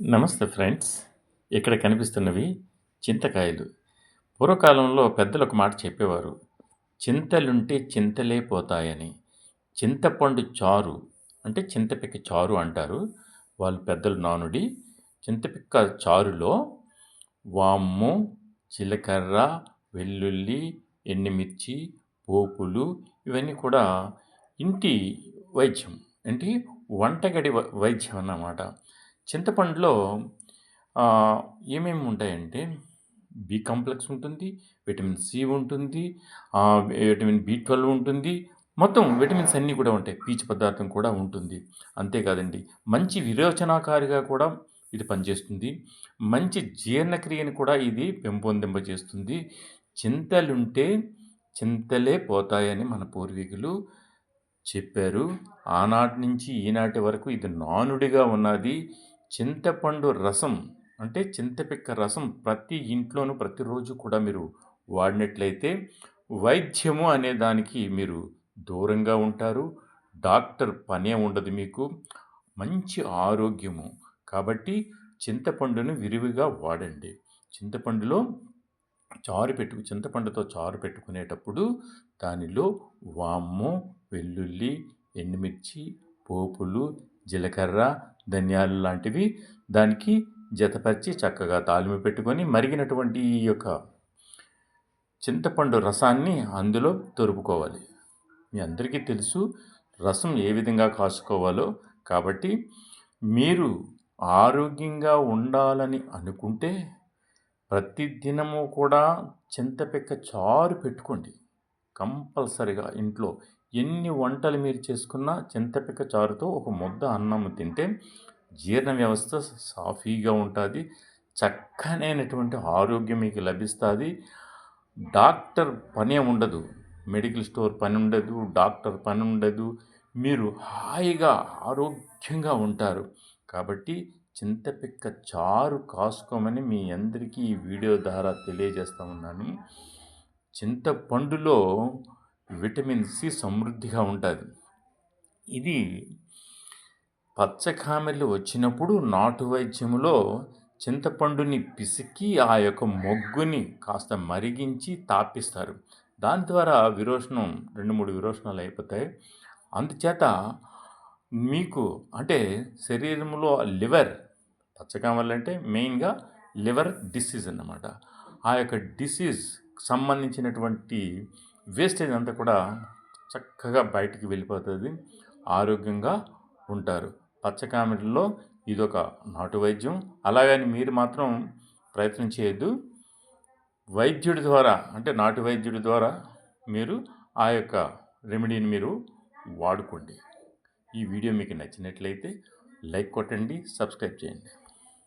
నమస్తే ఫ్రెండ్స్. ఇక్కడ కనిపిస్తున్నవి చింతకాయలు. పూర్వకాలంలో పెద్దలు ఒక మాట చెప్పేవారు. చింతలుంటే చింతలే పోతాయని. చింతపండు చారు అంటే చింతపిక్క చారు అంటారు. వాళ్ళు పెద్దలు నానుడి. చింతపిక్క చారులో వాము, జీలకర్ర, వెల్లుల్లి, ఎండుమిర్చి, పోపులు ఇవన్నీ కూడా ఇంటి వైద్యం. ఏంటి వంటగడి వైద్యం అన్నమాట. చింతపండులో ఏమేమి ఉంటాయంటే బి కాంప్లెక్స్ ఉంటుంది, విటమిన్ సి ఉంటుంది, విటమిన్ బి12 ఉంటుంది. మొత్తం విటమిన్స్ అన్నీ కూడా ఉంటాయి. పీచు పదార్థం కూడా ఉంటుంది. అంతేకాదండి, మంచి విరోచనాకారిగా కూడా ఇది పనిచేస్తుంది. మంచి జీర్ణక్రియను కూడా ఇది పెంపొందింపజేస్తుంది. చింతలుంటే చింతలే పోతాయని మన పూర్వీకులు చెప్పారు. ఆనాటి నుంచి ఈనాటి వరకు ఇది నానుడిగా ఉన్నది. చింతపండు రసం అంటే చింతపిక్క రసం ప్రతి ఇంట్లోనూ ప్రతిరోజు కూడా మీరు వాడినట్లయితే వైద్యము అనే దానికి మీరు దూరంగా ఉంటారు. డాక్టర్ పనే ఉండదు మీకు. మంచి ఆరోగ్యము. కాబట్టి చింతపండును విరివిగా వాడండి. చింతపండుతో చారు పెట్టుకునేటప్పుడు దానిలో వాము, వెల్లుల్లి, ఎండుమిర్చి, పోపులు, జీలకర్ర, ధనియాలు లాంటివి దానికి జతపరిచి చక్కగా తాలింపు పెట్టుకొని మరిగినటువంటి ఈ యొక్క చింతపండు రసాన్ని అందులో తొరుపుకోవాలి. మీ అందరికీ తెలుసు రసం ఏ విధంగా కాసుకోవాలో. కాబట్టి మీరు ఆరోగ్యంగా ఉండాలని అనుకుంటే ప్రతిదినము కూడా చింతపిక్క చారు పెట్టుకోండి. కంపల్సరిగా ఇంట్లో ఎన్ని వంటలు మీరు చేసుకున్నా చింతపిక్క చారుతో ఒక ముద్ద అన్నం తింటే జీర్ణ వ్యవస్థ సాఫీగా ఉంటుంది. చక్కనైనటువంటి ఆరోగ్యం మీకు లభిస్తుంది. డాక్టర్ పనే ఉండదు, మెడికల్ స్టోర్ పని ఉండదు, డాక్టర్ పని ఉండదు. మీరు హాయిగా ఆరోగ్యంగా ఉంటారు. కాబట్టి చింతపిక్క చారు కాసుకోమని మీ అందరికీ ఈ వీడియో ద్వారా తెలియజేస్తూ ఉన్నాను. చింతపండులో విటమిన్ సి సమృద్ధిగా ఉంటుంది. ఇది పచ్చకామెర్లు వచ్చినప్పుడు నాటు వైద్యములో చింతపండుని పిసికి ఆ యొక్క మొగ్గుని కాస్త మరిగించి తాపిస్తారు. దాని ద్వారా విరోచనం 2-3 విరోచనాలు అయిపోతాయి. అందుచేత మీకు అంటే శరీరంలో లివర్, పచ్చకామెర్లు అంటే మెయిన్గా లివర్ డిసీజ్ అన్నమాట. ఆ యొక్క డిసీజ్ సంబంధించినటువంటి వేస్టేజ్ అంతా కూడా చక్కగా బయటికి వెళ్ళిపోతుంది. ఆరోగ్యంగా ఉంటారు. పచ్చకామెర్లలో ఇదొక నాటు వైద్యం. అలాగని మీరు మాత్రం ప్రయత్నం చేయొద్దు. వైద్యుడి ద్వారా అంటే నాటు వైద్యుడి ద్వారా మీరు ఆ యొక్క రెమెడీని మీరు వాడుకోండి. ఈ వీడియో మీకు నచ్చినట్లయితే లైక్ కొట్టండి, సబ్స్క్రైబ్ చేయండి.